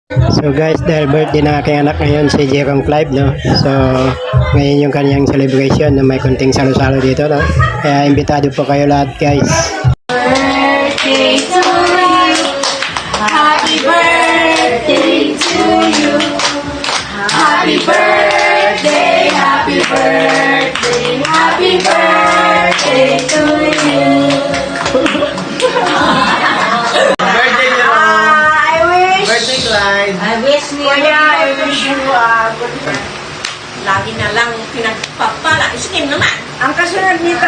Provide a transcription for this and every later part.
So guys, dahil birthday ng aking anak ngayon si Jerome Clive, no? So ngayon yung kanyang celebration na may konting salo-salo dito, no? Kaya imbitado po kayo lahat guys. Birthday to you. Happy birthday to you. Happy birthday, happy birthday, happy birthday to you. Birthday na I wish, Birthday, Clyde. I wish you good health. Lagi na lang pinagpapala. Isikin naman. Ang kasunod nito,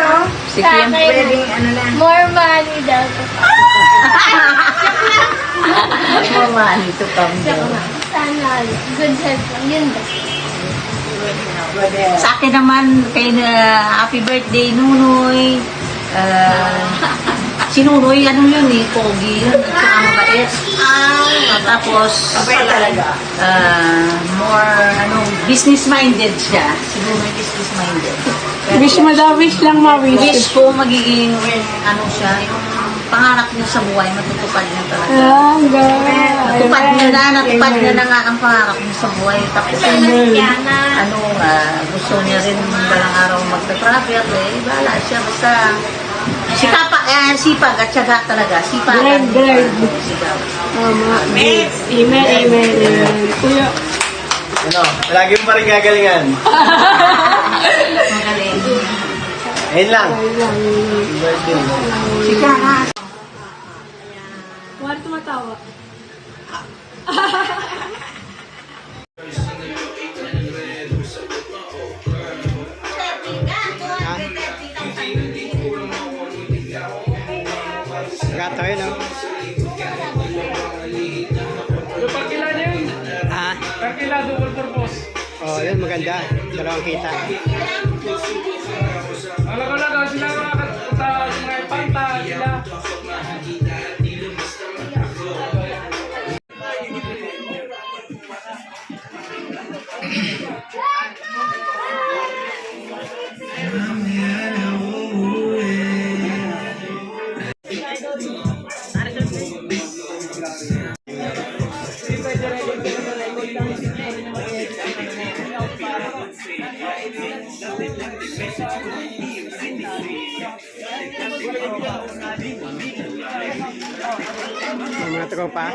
pwedeng ano lang. More money daw. More money to come. Sana good health lang. Yun ba? Sa akin naman, kay happy birthday, Nunoy. Si Nunoy, ano yun eh, Pogi yun, at saka mabait. Tapos, Talaga. more, business-minded siya. Si Nunoy, business-minded. Wish mo daw, wish lang ma-wish. Wish ko magiging, siya, yung pangarap niya sa buhay, matutupad niya talaga. Ah, God. Natupad niya na nga ang pangarap niya sa buhay. Tapos, gusto niya rin balang araw magta-travel, bahala siya, basta, sipag at syaga talaga. Sipagan. Drive. Sipag. Tama. Amen. Kuya. Ano, lagi mo pa rin gagalingan. Magaling. Ayun lang. Birthday. Sika ha. Huwag tumatawa. Gato yun, no? Parkilado yun. Ah, Parkilado double purpose. oh, yun maganda. Dalawang kita. Alam ko na daw sila makakapunta sa mga ipanta sila. Yung mga tropa.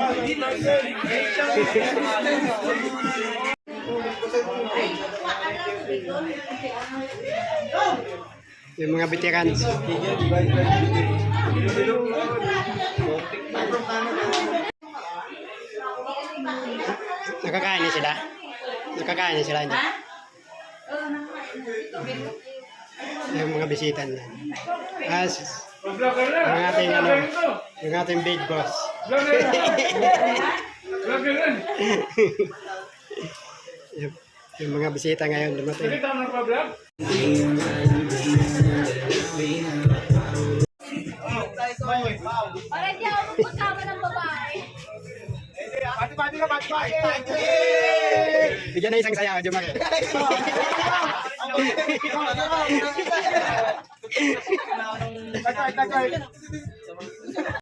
Yung mga veterans. Nakakain na sila? Nakakain na sila dyan? Yung mga bisita niya. Vlogger na. Ang ating Vlogger to. yung ating big boss. Vlogger na. Vlogger na. Yung mga bisita ngayon dumating. Nakita mo ng pa-vlog? Already ako kasama ng babae. Bigyan na isang sayaw, Jumake.